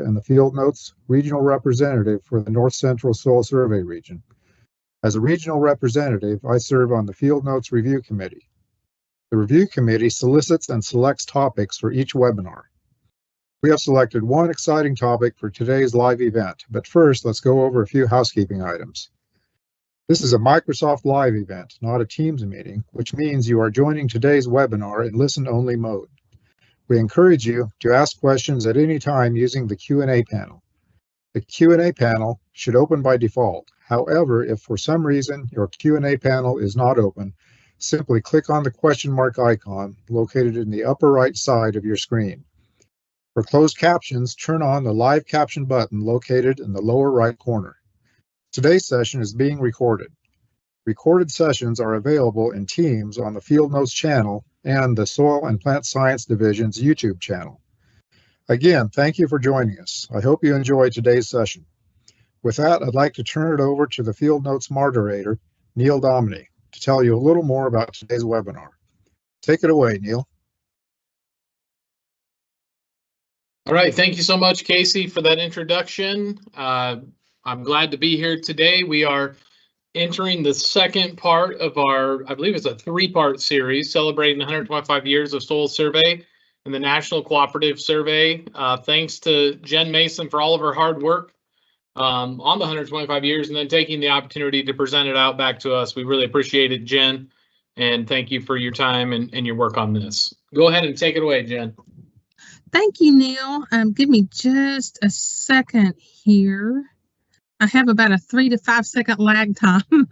and the Field Notes Regional Representative for the North Central Soil Survey Region. As a regional representative, I serve on the Field Notes Review Committee. The Review Committee solicits and selects topics for each webinar. We have selected one exciting topic for today's live event, but first let's go over a few housekeeping items. This is a Microsoft Live event, not a Teams meeting, which means you are joining today's webinar in listen-only mode. We encourage you to ask questions at any time using the Q&A panel. The Q&A panel should open by default. However, if for some reason your Q&A panel is not open, simply click on the question mark icon located in the upper right side of your screen. For closed captions, turn on the live caption button located in the lower right corner. Today's session is being recorded. Recorded sessions are available in Teams on the Field Notes channel and the Soil and Plant Science Division's YouTube channel. Again, thank you for joining us. I hope you enjoy today's session. With that, I'd like to turn it over to the Field Notes moderator, Neil Dominy, to tell you a little more about today's webinar. Take it away, Neil. All right, thank you so much, Casey, for that introduction. I'm glad to be here today. We are entering the second part of our, I believe it's a three-part series celebrating the 125 years of soil survey and the National Cooperative Survey. Thanks to Jenn Mason for all of her hard work on the 125 years and then taking the opportunity to present it out back to us. We really appreciate it, Jenn, and thank you for your time and your work on this. Go ahead and take it away, Jenn. Thank you, Neil. Give me just a second here. I have about a 3 to 5 second lag time.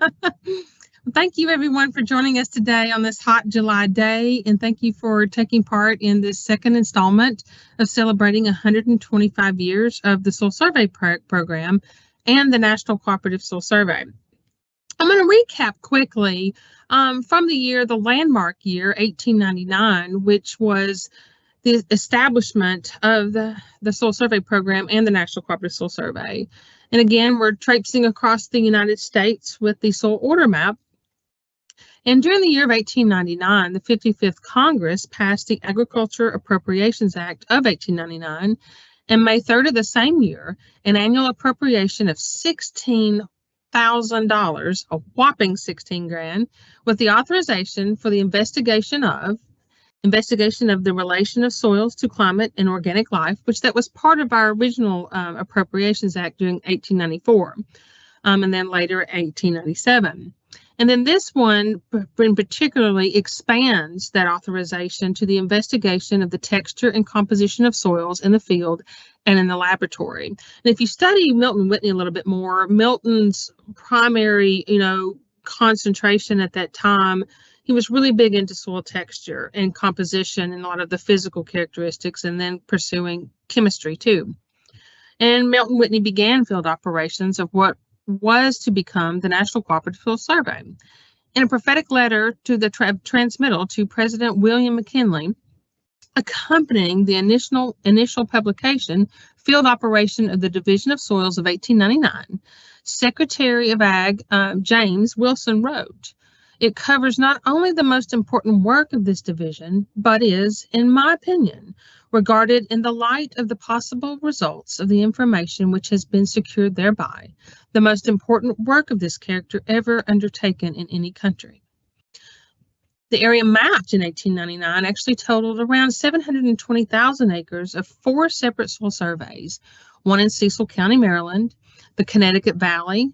Thank you, everyone, for joining us today on this hot July day, and thank you for taking part in this second installment of celebrating 125 years of the Soil Survey program and the National Cooperative Soil Survey. I'm going to recap quickly from the landmark year, 1899, which was the establishment of the Soil Survey program and the National Cooperative Soil Survey. And again, we're traipsing across the United States with the soil order map. And during the year of 1899, the 55th Congress passed the Agriculture Appropriations Act of 1899, and May 3rd of the same year, an annual appropriation of $16,000, a whopping 16 grand, with the authorization for the investigation of the relation of soils to climate and organic life, which that was part of our original Appropriations Act during 1894, and then later 1897. And then this one particularly expands that authorization to the investigation of the texture and composition of soils in the field and in the laboratory. And if you study Milton Whitney a little bit more, Milton's primary, concentration at that time, he was really big into soil texture and composition and a lot of the physical characteristics, and then pursuing chemistry too. And Milton Whitney began field operations of what was to become the National Cooperative Soil Survey. In a prophetic letter to the transmittal to President William McKinley, accompanying the initial publication, Field Operation of the Division of Soils of 1899, Secretary of Ag James Wilson wrote, "It covers not only the most important work of this division, but is, in my opinion, regarded in the light of the possible results of the information which has been secured thereby, the most important work of this character ever undertaken in any country." The area mapped in 1899 actually totaled around 720,000 acres of 4 separate soil surveys, one in Cecil County, Maryland, the Connecticut Valley,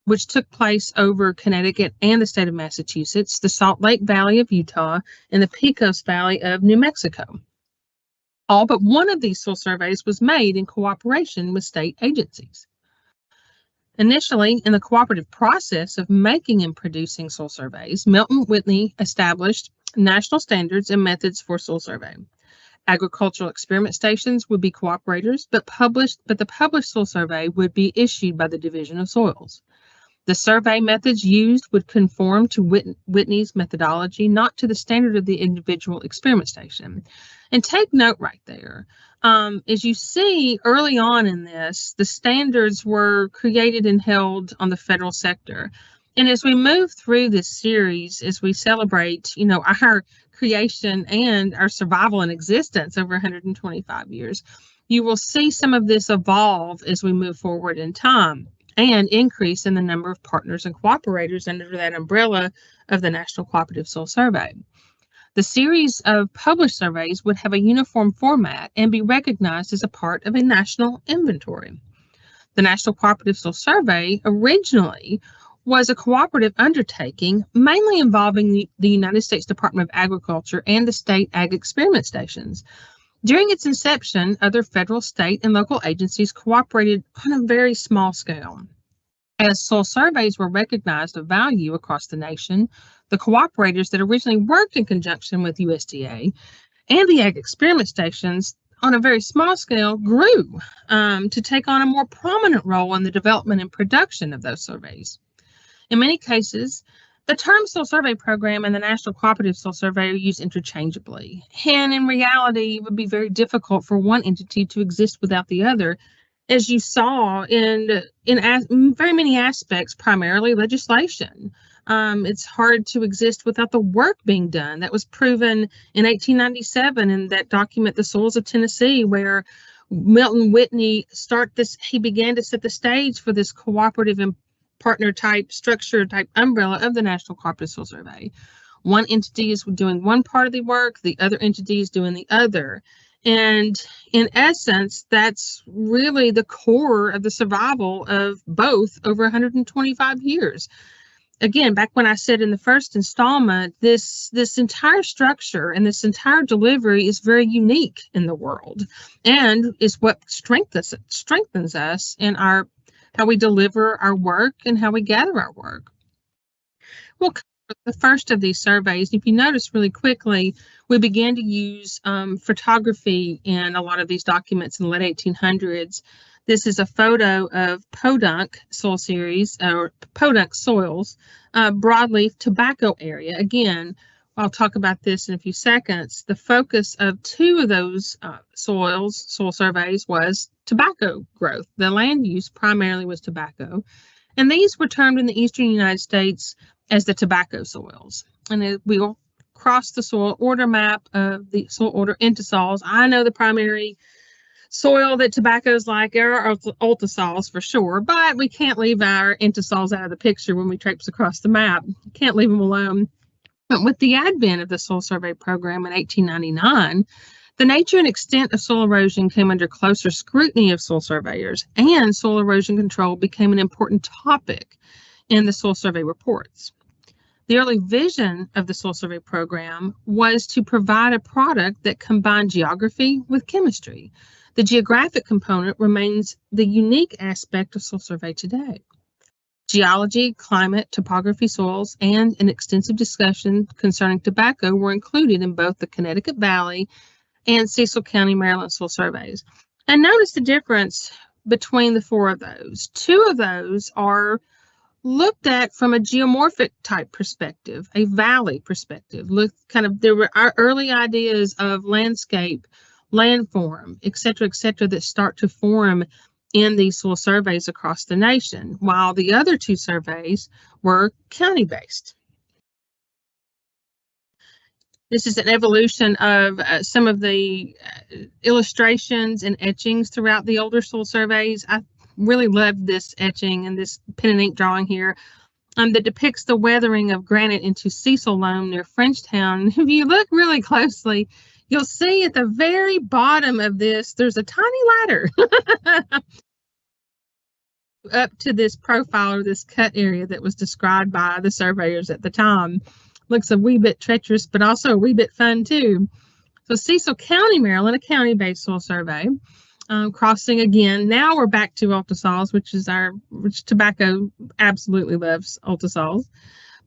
which took place over Connecticut and the state of Massachusetts, the Salt Lake Valley of Utah, and the Pecos Valley of New Mexico. All but one of these soil surveys was made in cooperation with state agencies. Initially, in the cooperative process of making and producing soil surveys, Milton Whitney established national standards and methods for soil survey. Agricultural experiment stations would be cooperators, but the published soil survey would be issued by the Division of Soils. The survey methods used would conform to Whitney's methodology, not to the standard of the individual experiment station. And take note right there, as you see early on in this, the standards were created and held on the federal sector. And as we move through this series, as we celebrate, our creation and our survival and existence over 125 years, You will see some of this evolve as we move forward in time and increase in the number of partners and cooperators under that umbrella of the National Cooperative Soil Survey. The series of published surveys would have a uniform format and be recognized as a part of a national inventory. The National Cooperative Soil Survey originally was a cooperative undertaking mainly involving the United States Department of Agriculture and the state ag experiment stations. During its inception, other federal, state, and local agencies cooperated on a very small scale. As soil surveys were recognized of value across the nation, the cooperators that originally worked in conjunction with USDA and the ag experiment stations on a very small scale grew to take on a more prominent role in the development and production of those surveys. In many cases, the term soil survey program and the National Cooperative Soil Survey are used interchangeably, and in reality, it would be very difficult for one entity to exist without the other, as you saw in very many aspects, primarily legislation. It's hard to exist without the work being done. That was proven in 1897 in that document, The Soils of Tennessee, where Milton Whitney he began to set the stage for this cooperative and partner type structure type umbrella of the National Cooperative Soil Survey. One entity is doing one part of the work, the other entity is doing the other. And in essence, that's really the core of the survival of both over 125 years. Again, back when I said in the first installment, this entire structure and this entire delivery is very unique in the world and is what strengthens us in how we deliver our work and how we gather our work. We'll cover the first of these surveys. If you notice really quickly, we began to use photography in a lot of these documents in the late 1800s. This is a photo of podunk soil series, or podunk soils, broadleaf tobacco area. Again, I'll talk about this in a few seconds. The focus of two of those soil surveys was tobacco growth. The land use primarily was tobacco, and these were termed in the eastern United States as the tobacco soils. And we will cross the soil order map of the soil order entosols. I know the primary soil that tobaccos like are ultisols for sure, but we can't leave our entosols out of the picture when we traipse across the map. Can't leave them alone. But with the advent of the soil survey program in 1899, the nature and extent of soil erosion came under closer scrutiny of soil surveyors, and soil erosion control became an important topic in the soil survey reports. The early vision of the soil survey program was to provide a product that combined geography with chemistry. The geographic component remains the unique aspect of soil survey today. Geology, climate, topography, soils, and an extensive discussion concerning tobacco were included in both the Connecticut Valley and Cecil County, Maryland soil surveys. And notice the difference between the four of those. Two of those are looked at from a geomorphic type perspective, a valley perspective. There were our early ideas of landscape, landform, et cetera, that start to form in these soil surveys across the nation, while the other two surveys were county-based. This is an evolution of some of the illustrations and etchings throughout the older soil surveys. I really love this etching and this pen and ink drawing here that depicts the weathering of granite into Cecil loam near Frenchtown. If you look really closely, you'll see at the very bottom of this, there's a tiny ladder up to this profile or this cut area that was described by the surveyors at the time. Looks a wee bit treacherous, but also a wee bit fun too. So Cecil County, Maryland, a county-based soil survey. Crossing again, now we're back to ultisols, which tobacco absolutely loves ultisols.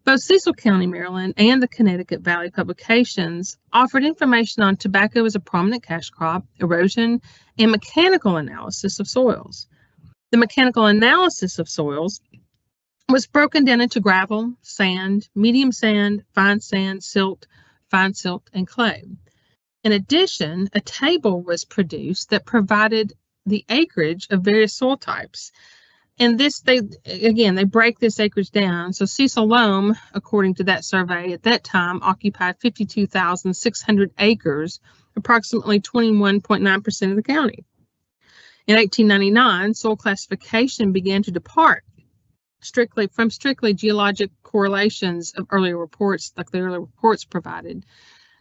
Both Cecil County, Maryland, and the Connecticut Valley publications offered information on tobacco as a prominent cash crop, erosion, and mechanical analysis of soils. The mechanical analysis of soils was broken down into gravel, sand, medium sand, fine sand, silt, fine silt, and clay. In addition, a table was produced that provided the acreage of various soil types. And this, they break this acreage down. So Cecil loam, according to that survey at that time, occupied 52,600 acres, approximately 21.9% of the county. In 1899, soil classification began to depart strictly geologic correlations of earlier reports, like the earlier reports provided.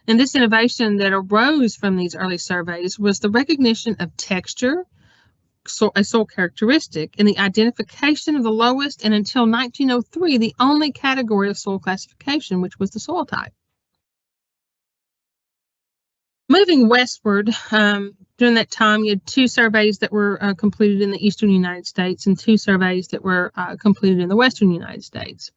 And this innovation that arose from these early surveys was the recognition of texture, a soil characteristic, and the identification of the lowest, and until 1903, the only category of soil classification, which was the soil type. Moving westward, during that time, you had 2 surveys that were completed in the eastern United States and 2 surveys that were completed in the western United States.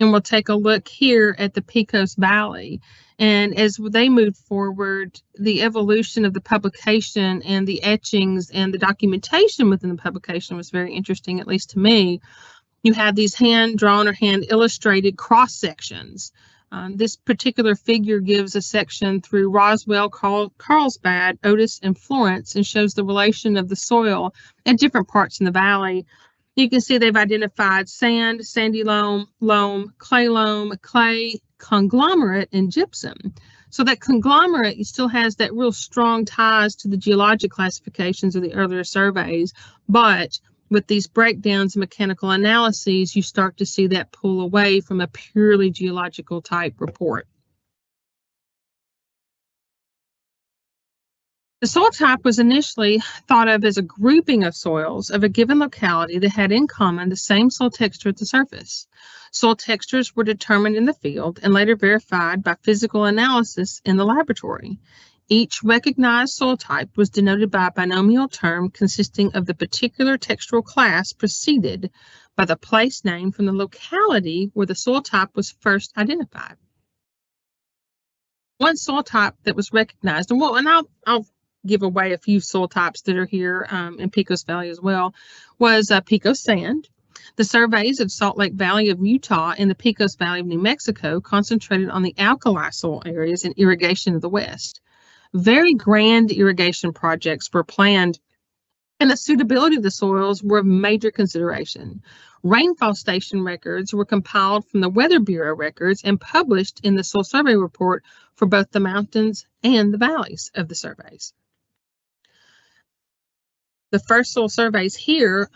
And we'll take a look here at the Pecos Valley. And as they moved forward, the evolution of the publication and the etchings and the documentation within the publication was very interesting, at least to me. You had these hand-drawn or hand-illustrated cross-sections. This particular figure gives a section through Roswell, Carlsbad, Otis, and Florence, and shows the relation of the soil at different parts in the valley. You can see they've identified sand, sandy loam, clay, conglomerate, and gypsum. So that conglomerate still has that real strong ties to the geologic classifications of the earlier surveys, but with these breakdowns and mechanical analyses, you start to see that pull away from a purely geological type report. The soil type was initially thought of as a grouping of soils of a given locality that had in common the same soil texture at the surface. Soil textures were determined in the field and later verified by physical analysis in the laboratory. Each recognized soil type was denoted by a binomial term consisting of the particular textural class preceded by the place name from the locality where the soil type was first identified. One soil type that was recognized, and I'll give away a few soil types that are here in Pecos Valley as well, was Pecos sand. The surveys of Salt Lake Valley of Utah and the Pecos Valley of New Mexico concentrated on the alkali soil areas and irrigation of the West. Very grand irrigation projects were planned, and the suitability of the soils were of major consideration. Rainfall station records were compiled from the Weather Bureau records and published in the Soil Survey Report for both the mountains and the valleys of the surveys. The first soil surveys here,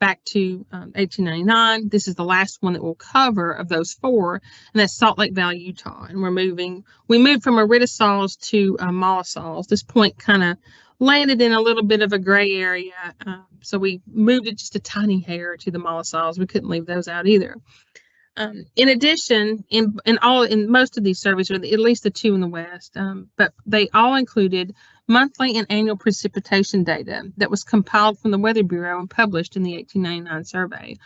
back to 1899. This is the last one that we'll cover of those 4, and that's Salt Lake Valley, Utah. And we moved from iridosols to mollisols. This point kind of landed in a little bit of a gray area, so we moved it just a tiny hair to the mollisols. We couldn't leave those out either. In addition, in most of these surveys, or at least the 2 in the West, but they all included monthly and annual precipitation data that was compiled from the Weather Bureau and published in the 1899 survey.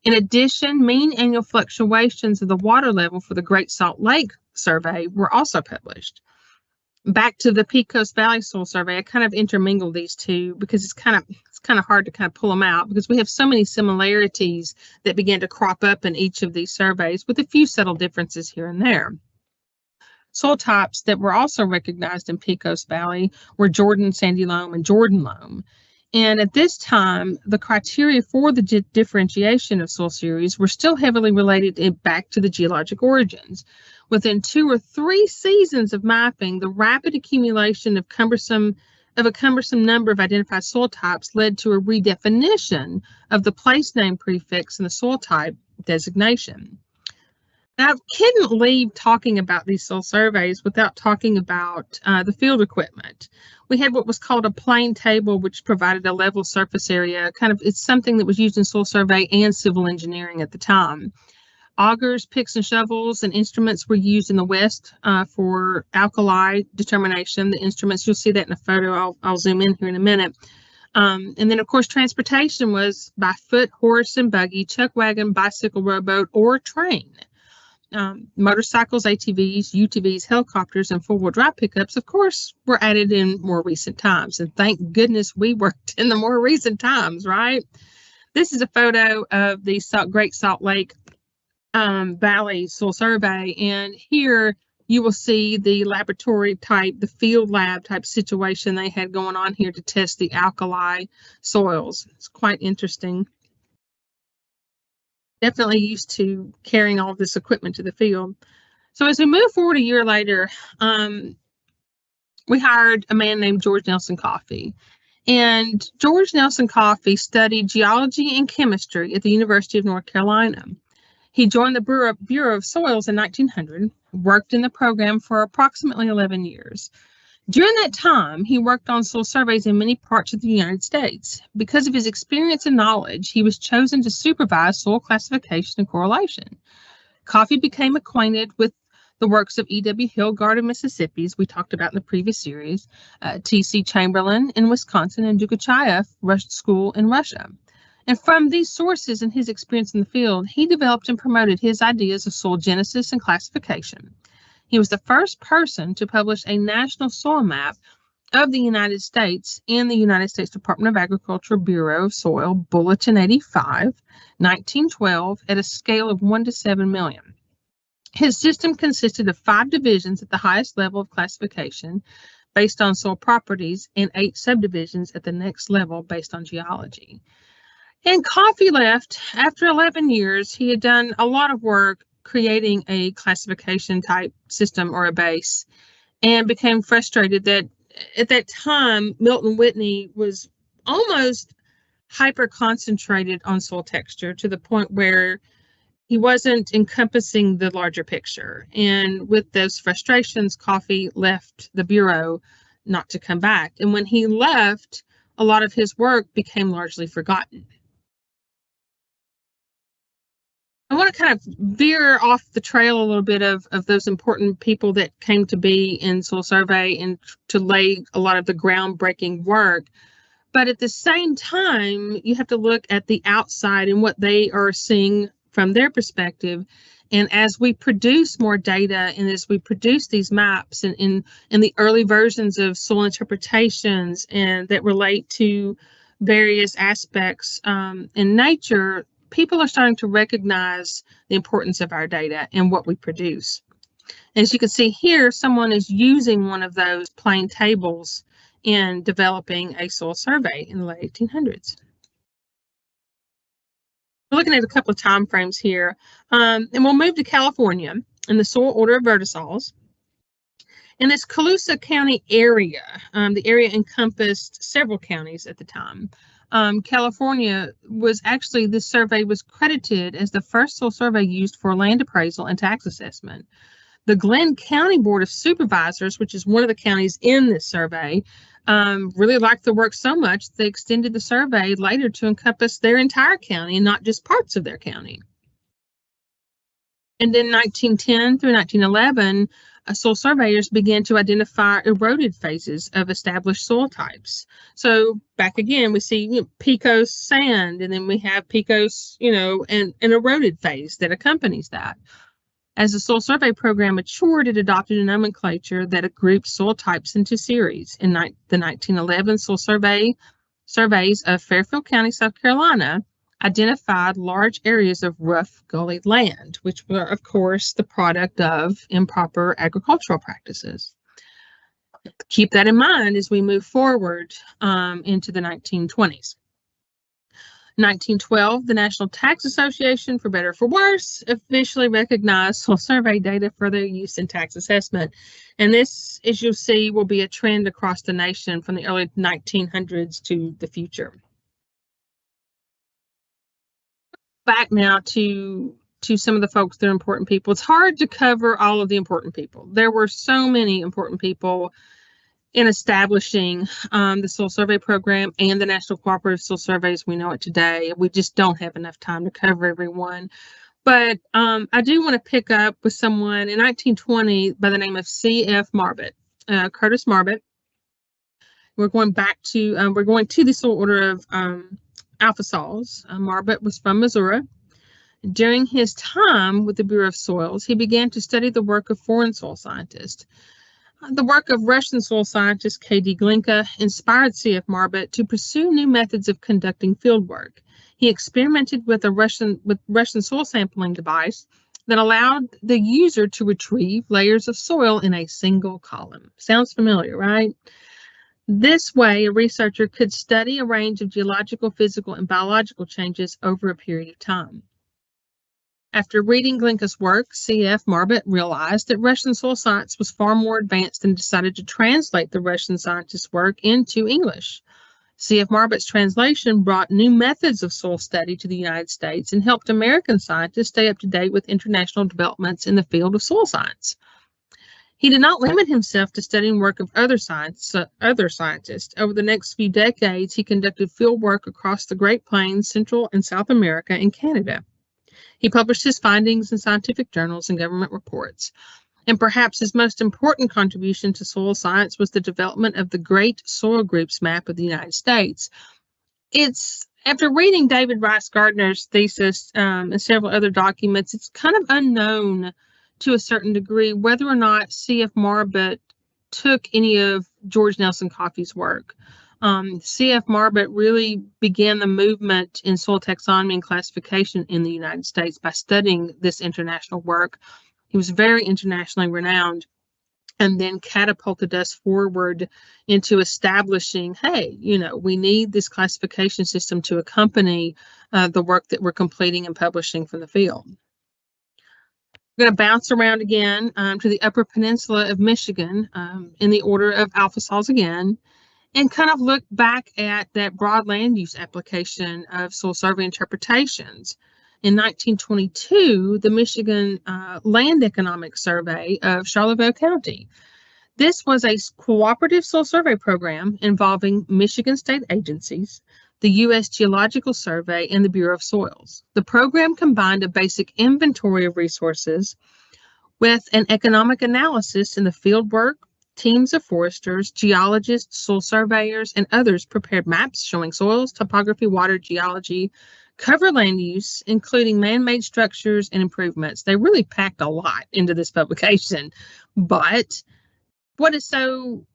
In addition, mean annual fluctuations of the water level for the Great Salt Lake survey were also published. Back to the Pecos Valley Soil Survey, I kind of intermingled these 2 because it's kind of hard to kind of pull them out because we have so many similarities that began to crop up in each of these surveys with a few subtle differences here and there. Soil types that were also recognized in Pecos Valley were Jordan sandy loam and Jordan loam. And at this time, the criteria for the differentiation of soil series were still heavily related back to the geologic origins. Within 2 or 3 seasons of mapping, the rapid accumulation of a cumbersome number of identified soil types led to a redefinition of the place name prefix in the soil type designation. Now, I couldn't leave talking about these soil surveys without talking about the field equipment. We had what was called a plane table, which provided a level surface area. It's something that was used in soil survey and civil engineering at the time. Augers, picks, and shovels and instruments were used in the West for alkali determination. The instruments, you'll see that in a photo. I'll zoom in here in a minute. And then, of course, transportation was by foot, horse, and buggy, chuck wagon, bicycle, rowboat, or train. Motorcycles, ATVs, UTVs, helicopters, and four-wheel drive pickups, of course, were added in more recent times. And thank goodness we worked in the more recent times, right? This is a photo of the Great Salt Lake Valley Soil Survey. And here you will see the laboratory type, the field lab type situation they had going on here to test the alkali soils. It's quite interesting. Definitely used to carrying all of this equipment to the field. So as we move forward a year later, we hired a man named George Nelson Coffey. And George Nelson Coffey studied geology and chemistry at the University of North Carolina. He joined the Bureau of Soils in 1900, worked in the program for approximately 11 years. During that time, he worked on soil surveys in many parts of the United States. Because of his experience and knowledge, he was chosen to supervise soil classification and correlation. Coffey became acquainted with the works of E.W. Hilgard in Mississippi, as we talked about in the previous series, T.C. Chamberlain in Wisconsin, and Dukachayev School in Russia. And from these sources and his experience in the field, he developed and promoted his ideas of soil genesis and classification. He was the first person to publish a national soil map of the United States in the United States Department of Agriculture Bureau of Soil Bulletin 85, 1912, at a scale of 1 to 7 million. His system consisted of 5 divisions at the highest level of classification based on soil properties and 8 subdivisions at the next level based on geology. And Coffey left after 11 years. He had done a lot of work creating a classification type system or a base, and became frustrated that at that time Milton Whitney was almost hyper concentrated on soil texture to the point where he wasn't encompassing the larger picture. And with those frustrations, Coffey left the Bureau, not to come back. And when he left, a lot of his work became largely forgotten. I want to kind of veer off the trail a little bit of those important people that came to be in soil survey and to lay a lot of the groundbreaking work. But at the same time, you have to look at the outside and what they are seeing from their perspective. And as we produce more data and as we produce these maps and in the early versions of soil interpretations and that relate to various aspects in nature, people are starting to recognize the importance of our data and what we produce. As you can see here, someone is using one of those plain tables in developing a soil survey in the late 1800s. We're looking at a couple of time frames here, and we'll move to California in the soil order of vertisols. In this Colusa County area, the area encompassed several counties at the time. California was actually, this survey was credited as the first soil survey used for land appraisal and tax assessment. The Glenn County Board of Supervisors, which is one of the counties in this survey, really liked the work so much they extended the survey later to encompass their entire county and not just parts of their county. And then 1910 through 1911, soil surveyors began to identify eroded phases of established soil types. So back again, we see Pecos sand, and then we have Pecos, and an eroded phase that accompanies that. As the soil survey program matured, it adopted a nomenclature that grouped soil types into series. In the 1911 soil surveys of Fairfield County, South Carolina, identified large areas of rough gullied land, which were, of course, the product of improper agricultural practices. Keep that in mind as we move forward into the 1920s. 1912, the National Tax Association, for better or for worse, officially recognized soil survey data for their use in tax assessment. And this, as you'll see, will be a trend across the nation from the early 1900s to the future. Back now to some of the folks that are important people. It's hard to cover all of the important people. There were so many important people in establishing the soil survey program and the National Cooperative Soil Survey as we know it today. We just don't have enough time to cover everyone. But I do want to pick up with someone in 1920 by the name of C.F. Marbut, Curtis Marbut. We're going to the soil order of alpha sols. Marbut was from Missouri. During his time with the Bureau of Soils, he began to study the work of foreign soil scientists. The work of Russian soil scientist K.D. Glinka inspired C.F. Marbut to pursue new methods of conducting field work. He experimented with Russian soil sampling device that allowed the user to retrieve layers of soil in a single column. Sounds familiar, right? This way, a researcher could study a range of geological, physical, and biological changes over a period of time. After reading Glinka's work, C.F. Marbut realized that Russian soil science was far more advanced and decided to translate the Russian scientist's work into English. C.F. Marbett's translation brought new methods of soil study to the United States and helped American scientists stay up to date with international developments in the field of soil science. He did not limit himself to studying work of other scientists. Over the next few decades, he conducted field work across the Great Plains, Central and South America, and Canada. He published his findings in scientific journals and government reports. And perhaps his most important contribution to soil science was the development of the Great Soil Groups map of the United States. It's, after reading David Rice Gardner's thesis and several other documents, it's kind of unknown to a certain degree whether or not C.F. Marbett took any of George Nelson Coffey's work. C.F. Marbett really began the movement in soil taxonomy and classification in the United States by studying this international work. He was very internationally renowned and then catapulted us forward into establishing, hey, you know, we need this classification system to accompany the work that we're completing and publishing from the field. We're going to bounce around again to the Upper Peninsula of Michigan in the order of alpha sols again, and kind of look back at that broad land use application of soil survey interpretations. In 1922, the Michigan Land Economic Survey of Charlevoix County. This was a cooperative soil survey program involving Michigan state agencies, the U.S. Geological Survey, and the Bureau of Soils. The program combined a basic inventory of resources with an economic analysis in the field work. Teams of foresters, geologists, soil surveyors, and others prepared maps showing soils, topography, water, geology, cover land use, including man-made structures and improvements. They really packed a lot into this publication. But what is so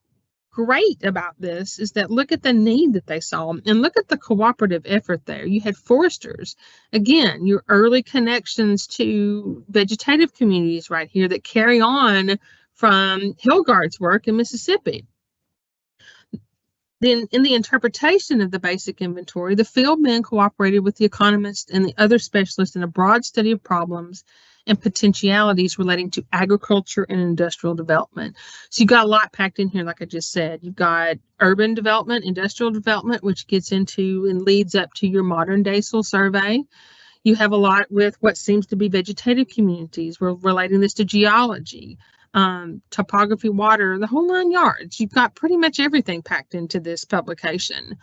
great about this is that look at the need that they saw and look at the cooperative effort there. You had foresters, again, your early connections to vegetative communities right here that carry on from Hilgard's work in Mississippi. Then in the interpretation of the basic inventory, the fieldmen cooperated with the economists and the other specialists in a broad study of problems and potentialities relating to agriculture and industrial development. So you've got a lot packed in here, like I just said. You've got urban development, industrial development, which gets into and leads up to your modern day soil survey. You have a lot with what seems to be vegetative communities. We're relating this to geology, topography, water, the whole 9 yards. You've got pretty much everything packed into this publication.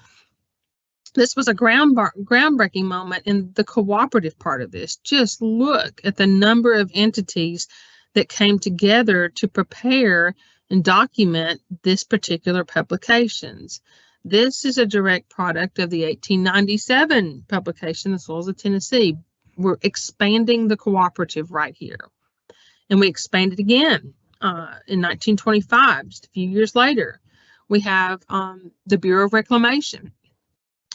This was a groundbreaking moment in the cooperative part of this. Just look at the number of entities that came together to prepare and document this particular publications. This is a direct product of the 1897 publication, The Soils of Tennessee. We're expanding the cooperative right here. And we expanded again in 1925, just a few years later. We have the Bureau of Reclamation.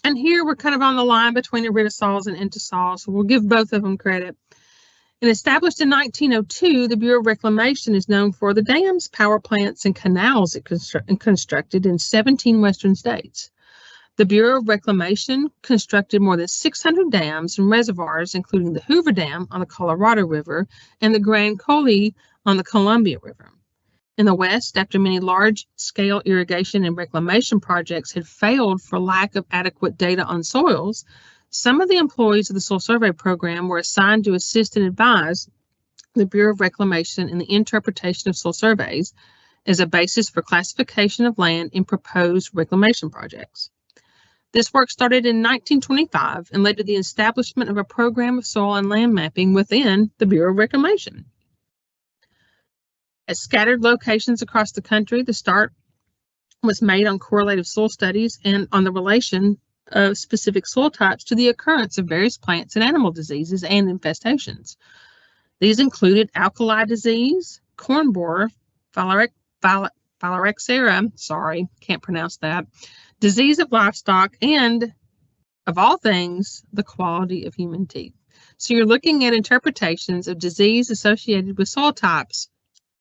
And here we're kind of on the line between iridosols and entosols, so we'll give both of them credit. And established in 1902, the Bureau of Reclamation is known for the dams, power plants, and canals it constructed in 17 western states. The Bureau of Reclamation constructed more than 600 dams and reservoirs, including the Hoover Dam on the Colorado River and the Grand Coulee on the Columbia River. In the West, after many large-scale irrigation and reclamation projects had failed for lack of adequate data on soils, some of the employees of the Soil Survey Program were assigned to assist and advise the Bureau of Reclamation in the interpretation of soil surveys as a basis for classification of land in proposed reclamation projects. This work started in 1925 and led to the establishment of a program of soil and land mapping within the Bureau of Reclamation. At scattered locations across the country, the start was made on correlative soil studies and on the relation of specific soil types to the occurrence of various plants and animal diseases and infestations. These included alkali disease, corn borer, phylloxera, sorry, can't pronounce that, disease of livestock, and, of all things, the quality of human teeth. So you're looking at interpretations of disease associated with soil types.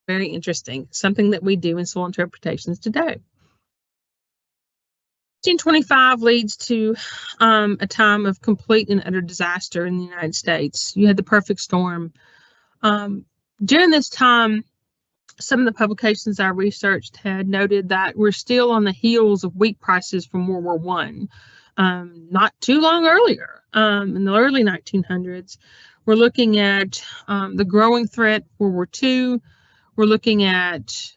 Very interesting, something that we do in soil interpretations today. 1925 leads to a time of complete and utter disaster in the United States. You had the perfect storm. During this time, some of the publications I researched had noted that we're still on the heels of wheat prices from World War I, not too long earlier, in the early 1900s. We're looking at the growing threat, World War II. We're looking at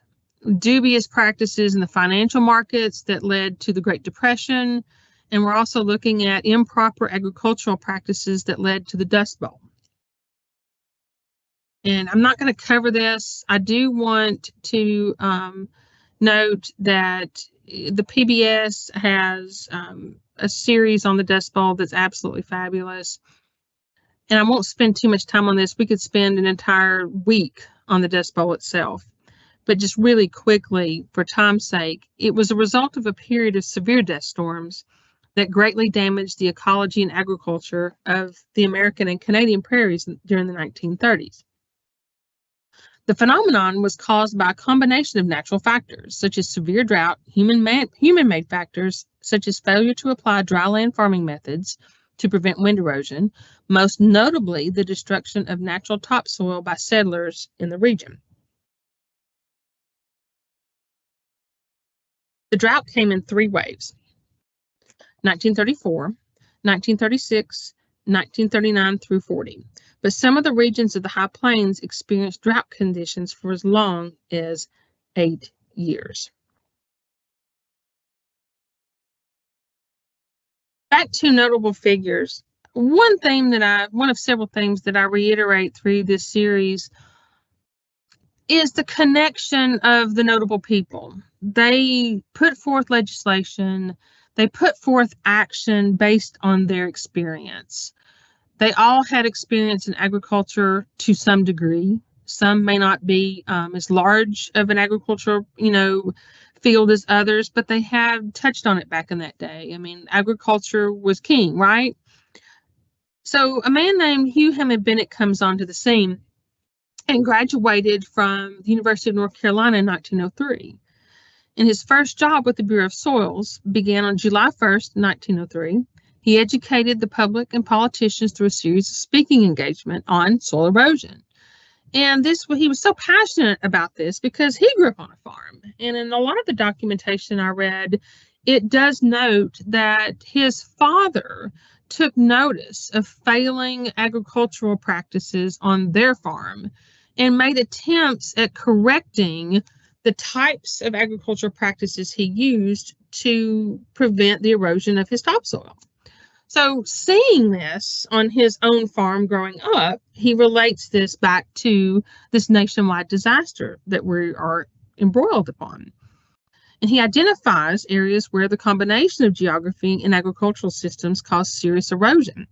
dubious practices in the financial markets that led to the Great Depression. And we're also looking at improper agricultural practices that led to the Dust Bowl. And I'm not going to cover this. I do want to note that the PBS has a series on the Dust Bowl that's absolutely fabulous. And I won't spend too much time on this. We could spend an entire week on the Dust Bowl itself. But just really quickly, for time's sake, it was a result of a period of severe dust storms that greatly damaged the ecology and agriculture of the American and Canadian prairies during the 1930s. The phenomenon was caused by a combination of natural factors, such as severe drought, human-made factors, such as failure to apply dryland farming methods to prevent wind erosion, most notably the destruction of natural topsoil by settlers in the region. The drought came in 3 waves: 1934, 1936, 1939 through 40. But some of the regions of the High Plains experienced drought conditions for as long as 8 years. Back to notable figures. One of several themes that I reiterate through this series is the connection of the notable people. They put forth legislation, they put forth action based on their experience. They all had experience in agriculture to some degree. Some may not be as large of an agricultural, field as others, but they had touched on it back in that day. I mean, agriculture was king, right? So a man named Hugh Hammond Bennett comes onto the scene and graduated from the University of North Carolina in 1903. And his first job with the Bureau of Soils began on July 1st, 1903. He educated the public and politicians through a series of speaking engagements on soil erosion. And he was so passionate about this because he grew up on a farm. And in a lot of the documentation I read, it does note that his father took notice of failing agricultural practices on their farm and made attempts at correcting the types of agricultural practices he used to prevent the erosion of his topsoil. So seeing this on his own farm growing up, he relates this back to this nationwide disaster that we are embroiled upon. And he identifies areas where the combination of geography and agricultural systems caused serious erosion.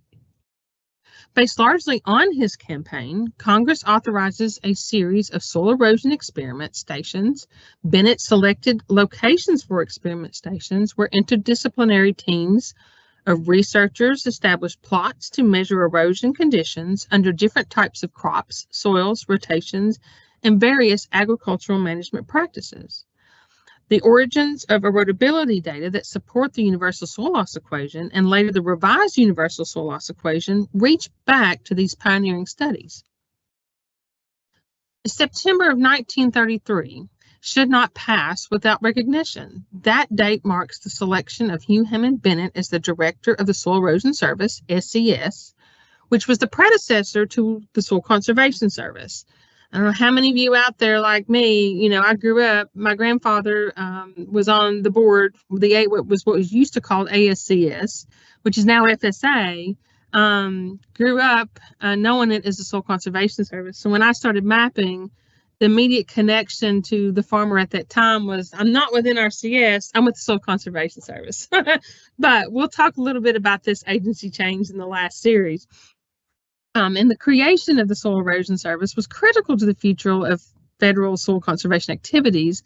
Based largely on his campaign, Congress authorizes a series of soil erosion experiment stations. Bennett selected locations for experiment stations where interdisciplinary teams of researchers established plots to measure erosion conditions under different types of crops, soils, rotations, and various agricultural management practices. The origins of erodibility data that support the universal soil loss equation and later the revised universal soil loss equation reach back to these pioneering studies. September of 1933 should not pass without recognition. That date marks the selection of Hugh Hammond Bennett as the director of the Soil Erosion Service, SES, which was the predecessor to the Soil Conservation Service. I don't know how many of you out there like me, I grew up, my grandfather was on the board, what was used to called ASCS, which is now FSA, grew up knowing it as the Soil Conservation Service. So when I started mapping, the immediate connection to the farmer at that time was, I'm not with NRCS, I'm with the Soil Conservation Service. But we'll talk a little bit about this agency change in the last series. And the creation of the Soil Erosion Service was critical to the future of federal soil conservation activities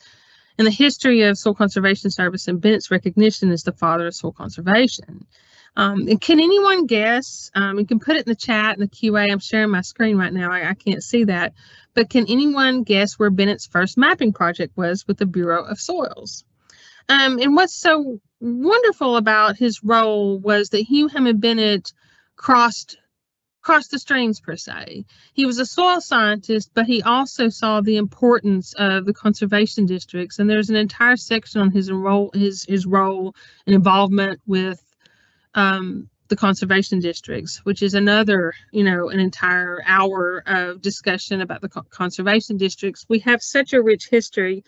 and the history of Soil Conservation Service and Bennett's recognition as the father of soil conservation. And can anyone guess, you can put it in the chat, in the QA, I'm sharing my screen right now, I can't see that, but can anyone guess where Bennett's first mapping project was with the Bureau of Soils? And what's so wonderful about his role was that Hugh Hammond Bennett crossed cross the streams per se. He was a soil scientist, but he also saw the importance of the conservation districts. And there's an entire section on his role and involvement with the conservation districts, which is another, an entire hour of discussion about the conservation districts. We have such a rich history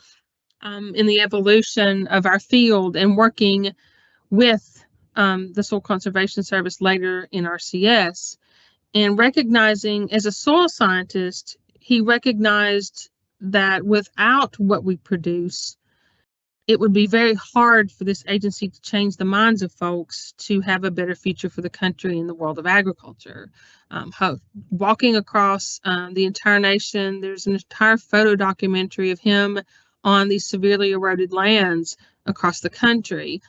in the evolution of our field and working with the Soil Conservation Service, later NRCS. And recognizing, as a soil scientist, he recognized that without what we produce, it would be very hard for this agency to change the minds of folks to have a better future for the country and the world of agriculture. Walking across the entire nation, there's an entire photo documentary of him on these severely eroded lands across the country.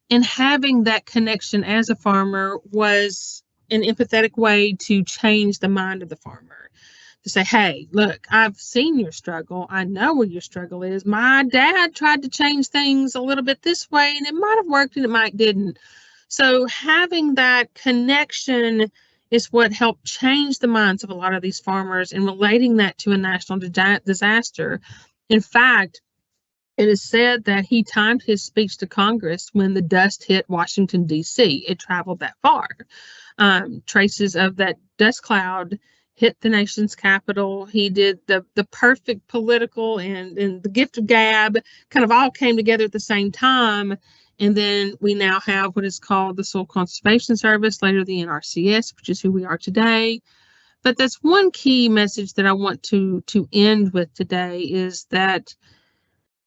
And having that connection as a farmer was an empathetic way to change the mind of the farmer, to say, hey, look, I've seen your struggle. I know where your struggle is. My dad tried to change things a little bit this way, and it might have worked and it might didn't. So having that connection is what helped change the minds of a lot of these farmers, and relating that to a national disaster. In fact, it is said that he timed his speech to Congress when the dust hit Washington, D.C. It traveled that far. Traces of that dust cloud hit the nation's capital. He did the perfect political and the gift of gab kind of all came together at the same time. And then we now have what is called the Soil Conservation Service, later the NRCS, which is who we are today. But that's one key message that I want to end with today, is that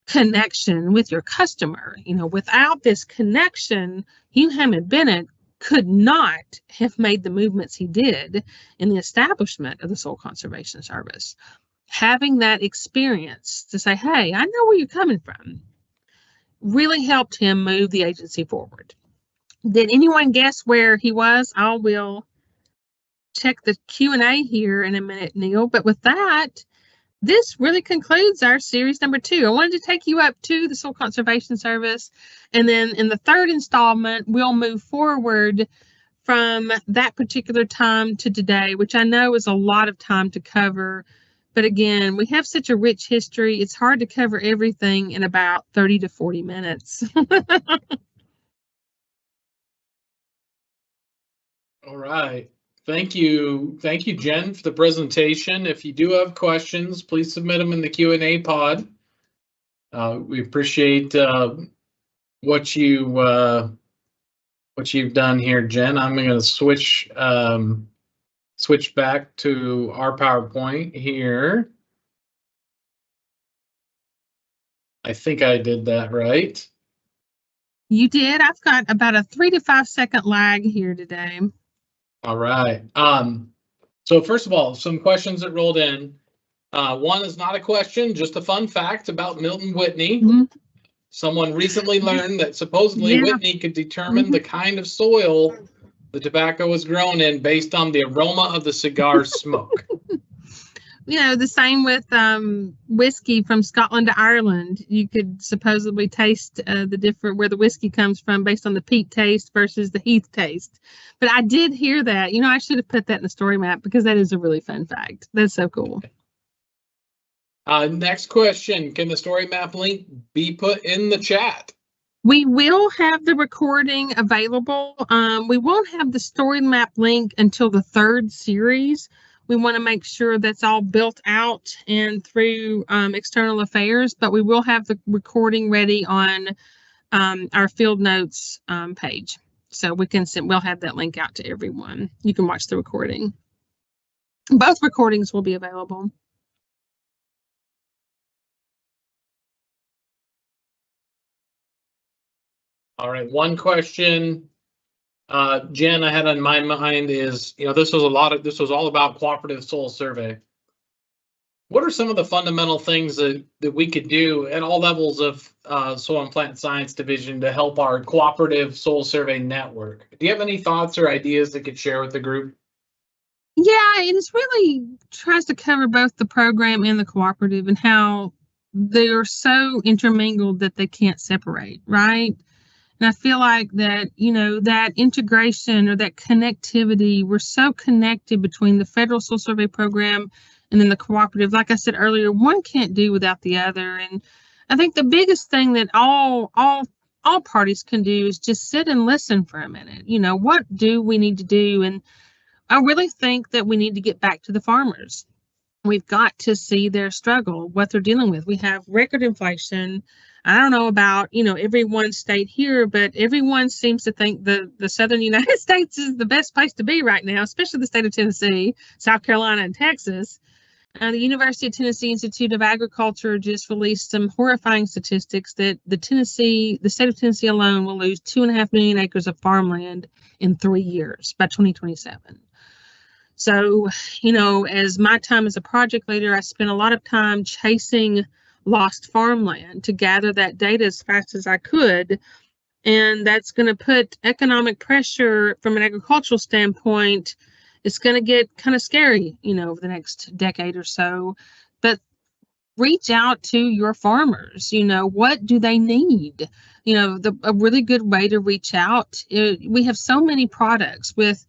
connection with your customer. Without this connection, Hugh Hammond Bennett could not have made the movements he did in the establishment of the Soil Conservation Service. Having that experience to say, hey, I know where you're coming from, really helped him move the agency forward. Did anyone guess where he was? I will check the Q&A here in a minute, Neil. But with that, this really concludes our series number 2. I wanted to take you up to the Soil Conservation Service, and then in the third installment, we'll move forward from that particular time to today, which I know is a lot of time to cover. But again, we have such a rich history, it's hard to cover everything in about 30 to 40 minutes. All right. Thank you, Jen, for the presentation. If you do have questions, please submit them in the Q&A pod. We appreciate what you've done here, Jen. I'm going to switch back to our PowerPoint here. I think I did that right. You did. I've got about a 3 to 5 second lag here today. All right. So first of all, some questions that rolled in. One is not a question, just a fun fact about Milton Whitney. Mm-hmm. Someone recently learned that supposedly Whitney could determine the kind of soil the tobacco was grown in based on the aroma of the cigar smoke. The same with whiskey from Scotland to Ireland. You could supposedly taste the different where the whiskey comes from based on the peat taste versus the heath taste. But I did hear that. I should have put that in the story map because that is a really fun fact. That's so cool. Next question. Can the story map link be put in the chat? We will have the recording available. We won't have the story map link until the 3rd series. We want to make sure that's all built out and through external affairs, but we will have the recording ready on our field notes page. So we'll have that link out to everyone. You can watch the recording. Both recordings will be available. All right, one question, Jen, I had on my mind is, this was all about cooperative soil survey. What are some of the fundamental things that we could do at all levels of Soil and Plant Science Division to help our cooperative soil survey network? Do you have any thoughts or ideas that could share with the group? Yeah, and it's really tries to cover both the program and the cooperative and how they are so intermingled that they can't separate, right? And I feel like that, that integration or that connectivity, we're so connected between the Federal Soil Survey Program and then the cooperative. Like I said earlier, one can't do without the other. And I think the biggest thing that all parties can do is just sit and listen for a minute. What do we need to do? And I really think that we need to get back to the farmers. We've got to see their struggle, what they're dealing with. We have record inflation. I don't know about, every one state here, but everyone seems to think the southern United States is the best place to be right now, especially the state of Tennessee, South Carolina, and Texas. The University of Tennessee Institute of Agriculture just released some horrifying statistics that the state of Tennessee alone will lose 2.5 million acres of farmland in 3 years by 2027. So, as my time as a project leader, I spent a lot of time chasing lost farmland to gather that data as fast as I could. And that's going to put economic pressure from an agricultural standpoint. It's going to get kind of scary, over the next decade or so. But reach out to your farmers. What do they need? A really good way to reach out. We have so many products with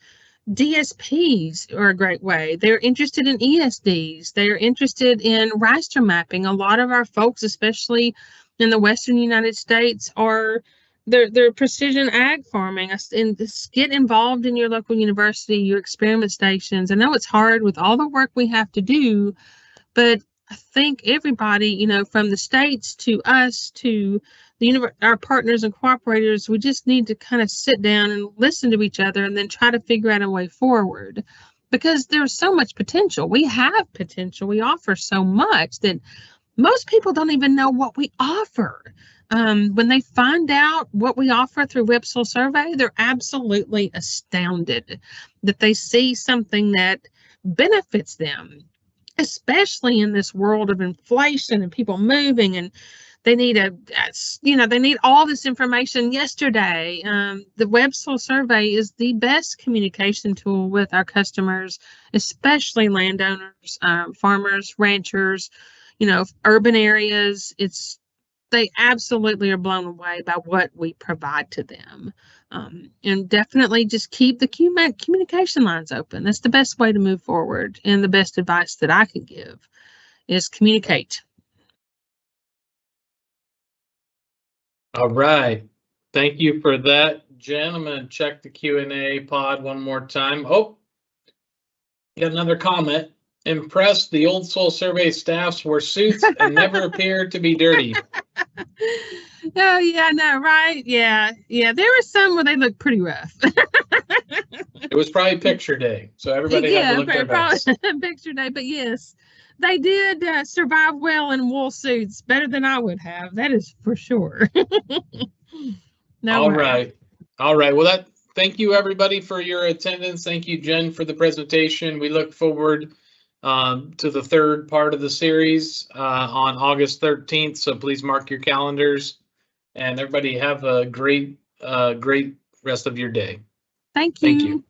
DSPs are a great way. They're interested in ESDs. They're interested in raster mapping. A lot of our folks, especially in the Western United States, they're precision ag farming. And get involved in your local university, your experiment stations. I know it's hard with all the work we have to do, but I think everybody, from the states to us to our partners and cooperators, we just need to kind of sit down and listen to each other and then try to figure out a way forward, because there's so much potential. We have potential. We offer so much that most people don't even know what we offer. When they find out what we offer through Web Soil Survey, they're absolutely astounded that they see something that benefits them, especially in this world of inflation and people moving, and they need they need all this information yesterday. The Web Soil Survey is the best communication tool with our customers, especially landowners, farmers, ranchers, urban areas. They absolutely are blown away by what we provide to them. And definitely just keep the communication lines open. That's the best way to move forward. And the best advice that I can give is communicate. All right. Thank you for that, Jen. I'm going to check the Q&A pod one more time. Oh, got another comment. Impressed, the old Soil Survey staffs wore suits and never appeared to be dirty. Oh, yeah, I know, right? Yeah. There were some where they looked pretty rough. It was probably picture day, so everybody had to look their best. Picture day, but yes, they did survive well in wool suits, better than I would have. That is for sure. All right. Well, thank you everybody for your attendance. Thank you, Jen, for the presentation. We look forward to the third part of the series on August 13th. So please mark your calendars, and everybody have a great rest of your day. Thank you. Thank you.